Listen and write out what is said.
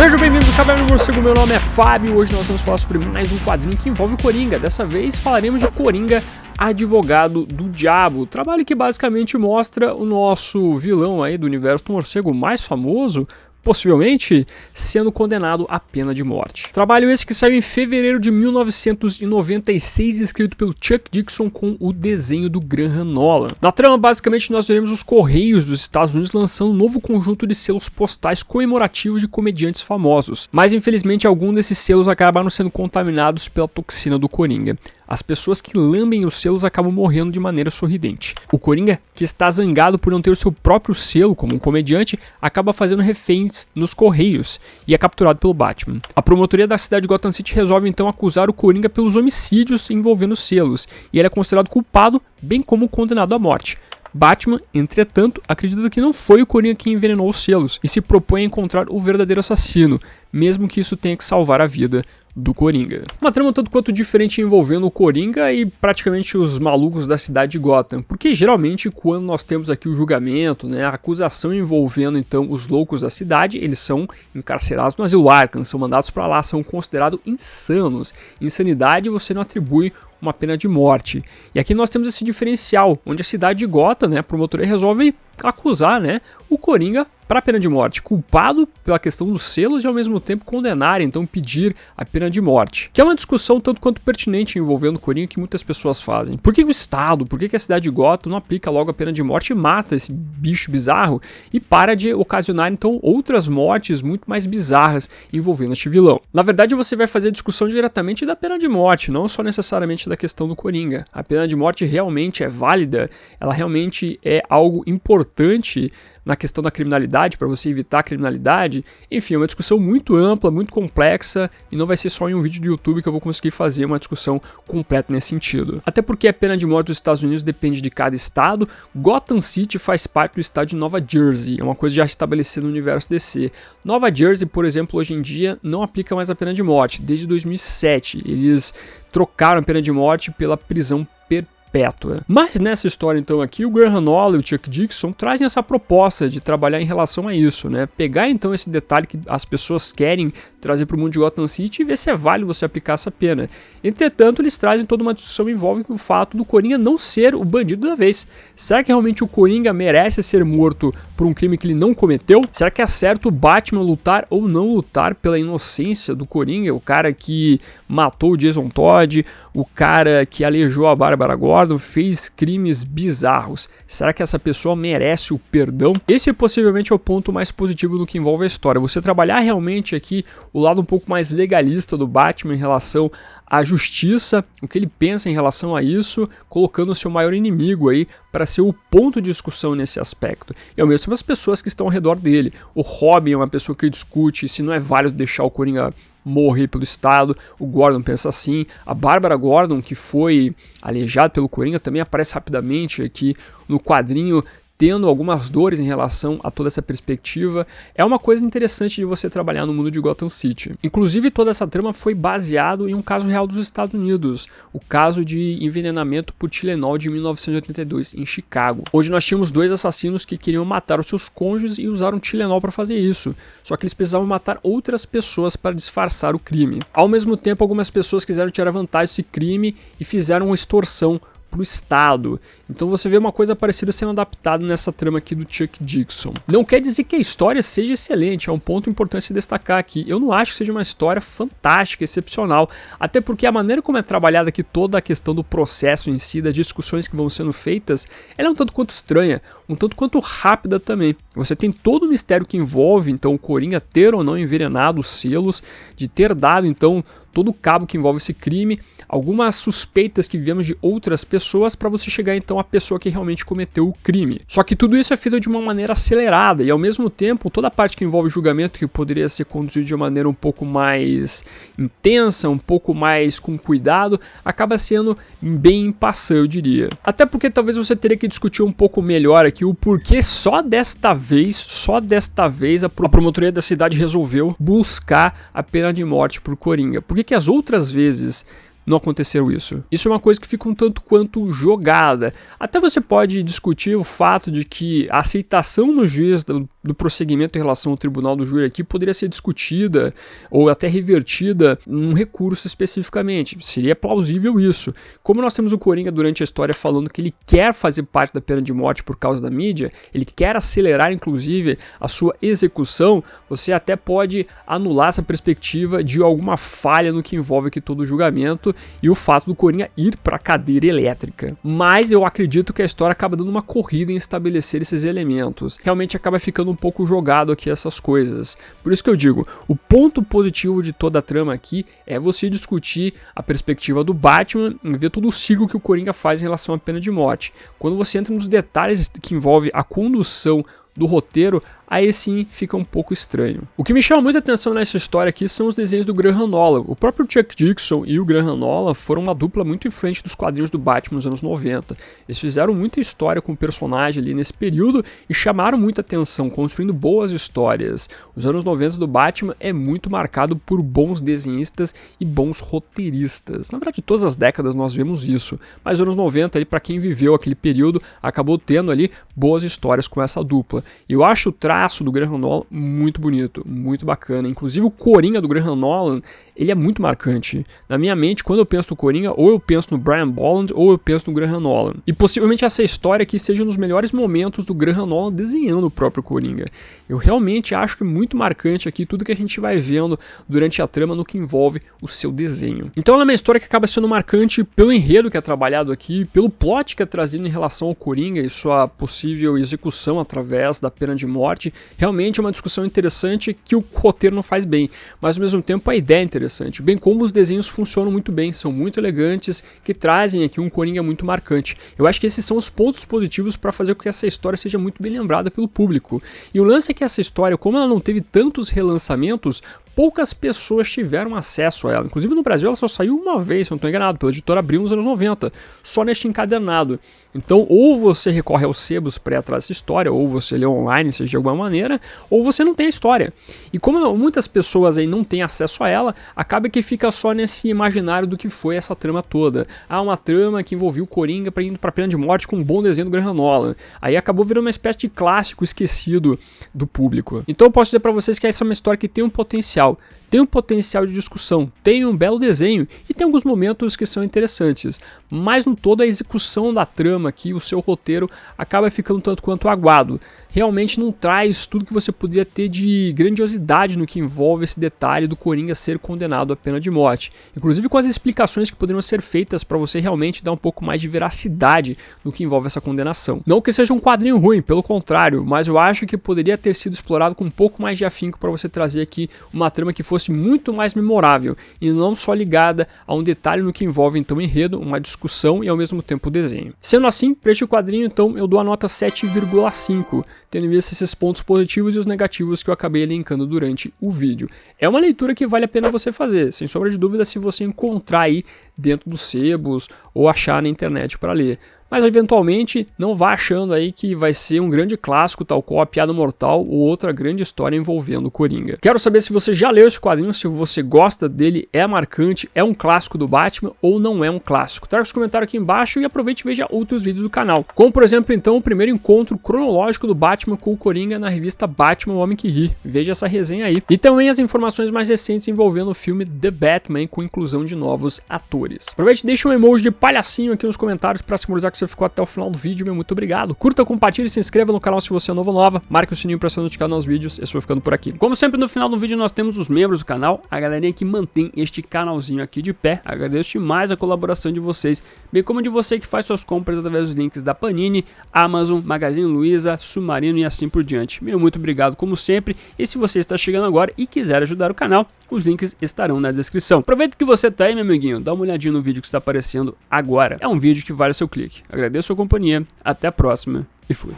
Sejam bem-vindos ao Caverna do Morcego, meu nome é Fábio. Hoje nós vamos falar sobre mais um quadrinho que envolve o Coringa. Dessa vez falaremos de Coringa, Advogado do Diabo, trabalho que basicamente mostra o nosso vilão aí do universo do morcego mais famoso, possivelmente sendo condenado à pena de morte. Trabalho esse que saiu em fevereiro de 1996, escrito pelo Chuck Dixon com o desenho do Graham Nolan. Na trama, basicamente, nós veremos os Correios dos Estados Unidos lançando um novo conjunto de selos postais comemorativos de comediantes famosos, mas infelizmente alguns desses selos acabaram sendo contaminados pela toxina do Coringa. As pessoas que lambem os selos acabam morrendo de maneira sorridente. O Coringa, que está zangado por não ter o seu próprio selo como um comediante, acaba fazendo reféns nos Correios e é capturado pelo Batman. A promotoria da cidade de Gotham City resolve então acusar o Coringa pelos homicídios envolvendo selos, e ele é considerado culpado, bem como condenado à morte. Batman, entretanto, acredita que não foi o Coringa quem envenenou os selos e se propõe a encontrar o verdadeiro assassino, mesmo que isso tenha que salvar a vida do Coringa. Uma trama tanto quanto diferente envolvendo o Coringa e praticamente os malucos da cidade de Gotham, porque geralmente quando nós temos aqui o julgamento, a acusação envolvendo então os loucos da cidade, eles são encarcerados no asilo Arkham, são mandados para lá, são considerados insanos. Insanidade você não atribui uma pena de morte. E aqui nós temos esse diferencial, onde a cidade de Gotham, a promotoria resolve acusar o Coringa para a pena de morte, culpado pela questão dos selos e ao mesmo tempo condenar, então pedir a pena de morte. Que é uma discussão tanto quanto pertinente envolvendo o Coringa que muitas pessoas fazem. Por que o Estado, por que a cidade de Gotham não aplica logo a pena de morte e mata esse bicho bizarro e para de ocasionar então outras mortes muito mais bizarras envolvendo este vilão? Na verdade você vai fazer a discussão diretamente da pena de morte, não só necessariamente da questão do Coringa. A pena de morte realmente é válida, ela realmente é algo importante na questão da criminalidade, para você evitar a criminalidade. Enfim, é uma discussão muito ampla, muito complexa, e não vai ser só em um vídeo do YouTube que eu vou conseguir fazer uma discussão completa nesse sentido. Até porque a pena de morte dos Estados Unidos depende de cada estado. Gotham City faz parte do estado de Nova Jersey, é uma coisa já estabelecida no universo DC. Nova Jersey, por exemplo, hoje em dia não aplica mais a pena de morte, desde 2007. Eles trocaram a pena de morte pela prisão perpétua. Mas nessa história então aqui, o Graham Nolan e o Chuck Dixon trazem essa proposta de trabalhar em relação a isso, pegar então esse detalhe que as pessoas querem trazer para o mundo de Gotham City e ver se é válido você aplicar essa pena. Entretanto, eles trazem toda uma discussão que envolve o fato do Coringa não ser o bandido da vez. Será que realmente o Coringa merece ser morto por um crime que ele não cometeu? Será que é certo o Batman lutar ou não lutar pela inocência do Coringa, o cara que matou o Jason Todd, o cara que aleijou a Bárbara Gordon, fez crimes bizarros? Será que essa pessoa merece o perdão? Esse possivelmente é o ponto mais positivo do que envolve a história. Você trabalhar realmente aqui o lado um pouco mais legalista do Batman em relação à justiça, o que ele pensa em relação a isso, colocando o seu maior inimigo aí para ser o ponto de discussão nesse aspecto. E ao mesmo tempo as pessoas que estão ao redor dele. O Robin é uma pessoa que discute se não é válido deixar o Coringa morrer pelo Estado, o Gordon pensa assim, a Bárbara Gordon, que foi aleijada pelo Coringa, também aparece rapidamente aqui no quadrinho, tendo algumas dores em relação a toda essa perspectiva. É uma coisa interessante de você trabalhar no mundo de Gotham City. Inclusive, toda essa trama foi baseado em um caso real dos Estados Unidos, o caso de envenenamento por Tylenol de 1982, em Chicago. Hoje nós tínhamos dois assassinos que queriam matar os seus cônjuges e usaram Tylenol para fazer isso, só que eles precisavam matar outras pessoas para disfarçar o crime. Ao mesmo tempo, algumas pessoas quiseram tirar vantagem desse crime e fizeram uma extorsão para o Estado. Então você vê uma coisa parecida sendo adaptada nessa trama aqui do Chuck Dixon. Não quer dizer que a história seja excelente, é um ponto importante se destacar aqui. Eu não acho que seja uma história fantástica, excepcional, até porque a maneira como é trabalhada aqui toda a questão do processo em si, das discussões que vão sendo feitas, ela é um tanto quanto estranha, um tanto quanto rápida também. Você tem todo o mistério que envolve então o Coringa ter ou não envenenado os selos, de ter dado então todo o cabo que envolve esse crime, algumas suspeitas que vivemos de outras pessoas para você chegar então à pessoa que realmente cometeu o crime. Só que tudo isso é feito de uma maneira acelerada e ao mesmo tempo toda a parte que envolve julgamento, que poderia ser conduzido de maneira um pouco mais intensa, um pouco mais com cuidado, acaba sendo bem impassível, eu diria. Até porque talvez você teria que discutir um pouco melhor aqui o porquê só desta vez a promotoria da cidade resolveu buscar a pena de morte por Coringa. Por que as outras vezes não aconteceu isso. Isso é uma coisa que fica um tanto quanto jogada. Até você pode discutir o fato de que a aceitação no juiz do prosseguimento em relação ao tribunal do júri aqui poderia ser discutida ou até revertida num recurso especificamente. Seria plausível isso. Como nós temos o Coringa durante a história falando que ele quer fazer parte da pena de morte por causa da mídia, ele quer acelerar inclusive a sua execução, você até pode anular essa perspectiva de alguma falha no que envolve aqui todo o julgamento e o fato do Coringa ir para a cadeira elétrica. Mas eu acredito que a história acaba dando uma corrida em estabelecer esses elementos. Realmente acaba ficando um pouco jogado aqui essas coisas. Por isso que eu digo, o ponto positivo de toda a trama aqui é você discutir a perspectiva do Batman e ver todo o ciclo que o Coringa faz em relação à pena de morte. Quando você entra nos detalhes que envolve a condução do roteiro, aí sim fica um pouco estranho. O que me chama muita atenção nessa história aqui são os desenhos do Graham Nolan. O próprio Chuck Dixon e o Graham Nolan foram uma dupla muito influente dos quadrinhos do Batman nos anos 90. Eles fizeram muita história com o personagem ali nesse período e chamaram muita atenção, construindo boas histórias. Os anos 90 do Batman é muito marcado por bons desenhistas e bons roteiristas. Na verdade, todas as décadas nós vemos isso, mas os anos 90, ali, para quem viveu aquele período, acabou tendo ali boas histórias com essa dupla. E eu acho o traço do Graham Nolan muito bonito, muito bacana. Inclusive o Coringa do Graham Nolan, ele é muito marcante. Na minha mente, quando eu penso no Coringa, ou eu penso no Brian Bolland, ou eu penso no Graham Nolan. E possivelmente essa história aqui seja um dos melhores momentos do Graham Nolan desenhando o próprio Coringa. Eu realmente acho que é muito marcante aqui tudo que a gente vai vendo durante a trama no que envolve o seu desenho. Então ela é uma história que acaba sendo marcante pelo enredo que é trabalhado aqui, pelo plot que é trazido em relação ao Coringa e sua possível execução através da pena de morte. Realmente é uma discussão interessante que o roteiro não faz bem, mas ao mesmo tempo a ideia é interessante, bem como os desenhos funcionam muito bem, são muito elegantes, que trazem aqui um Coringa muito marcante. Eu acho que esses são os pontos positivos para fazer com que essa história seja muito bem lembrada pelo público. E o lance é que essa história, como ela não teve tantos relançamentos, poucas pessoas tiveram acesso a ela. Inclusive no Brasil ela só saiu uma vez, se não estou enganado, pela editora Abril nos anos 90, só neste encadernado. Então ou você recorre aos sebos para ir atrás dessa história, ou você lê online, seja de alguma maneira, ou você não tem a história. E como muitas pessoas aí não têm acesso a ela, acaba que fica só nesse imaginário do que foi essa trama toda. Ah, uma trama que envolvia o Coringa indo para a pena de morte com um bom desenho do Graham Nolan. Aí acabou virando uma espécie de clássico esquecido do público. Então eu posso dizer para vocês que essa é uma história que tem um potencial de discussão, tem um belo desenho e tem alguns momentos que são interessantes, mas no todo a execução da trama aqui, o seu roteiro acaba ficando tanto quanto aguado. Realmente não traz tudo que você poderia ter de grandiosidade no que envolve esse detalhe do Coringa ser condenado à pena de morte, inclusive com as explicações que poderiam ser feitas para você realmente dar um pouco mais de veracidade no que envolve essa condenação. Não que seja um quadrinho ruim, pelo contrário, mas eu acho que poderia ter sido explorado com um pouco mais de afinco para você trazer aqui uma trama que fosse muito mais memorável e não só ligada a um detalhe no que envolve então o enredo, uma discussão e ao mesmo tempo o desenho. Sendo assim, para este quadrinho então eu dou a nota 7,5, tendo em vista esses pontos positivos e os negativos que eu acabei elencando durante o vídeo. É uma leitura que vale a pena você fazer, sem sombra de dúvida, se você encontrar aí dentro dos sebos ou achar na internet para ler. Mas eventualmente não vá achando aí que vai ser um grande clássico, tal qual A Piada Mortal ou outra grande história envolvendo o Coringa. Quero saber se você já leu esse quadrinho, se você gosta dele, é marcante, é um clássico do Batman ou não é um clássico. Traga os comentários aqui embaixo e aproveite e veja outros vídeos do canal. Como por exemplo então o primeiro encontro cronológico do Batman com o Coringa na revista Batman, o Homem que Ri. Veja essa resenha aí. E também as informações mais recentes envolvendo o filme The Batman com inclusão de novos atores. Aproveite e deixe um emoji de palhacinho aqui nos comentários para simbolizar que você ficou até o final do vídeo, meu muito obrigado. Curta, compartilhe, se inscreva no canal se você é novo ou nova, marque o sininho para ser notificado nos vídeos. Eu estou ficando por aqui. Como sempre no final do vídeo nós temos os membros do canal, a galerinha que mantém este canalzinho aqui de pé. Agradeço demais a colaboração de vocês, bem como de você que faz suas compras através dos links da Panini, Amazon, Magazine Luiza, Submarino e assim por diante. Meu muito obrigado como sempre, e se você está chegando agora e quiser ajudar o canal, os links estarão na descrição. Aproveita que você tá aí, meu amiguinho, dá uma olhadinha no vídeo que está aparecendo agora. É um vídeo que vale o seu clique. Agradeço a sua companhia, até a próxima e fui.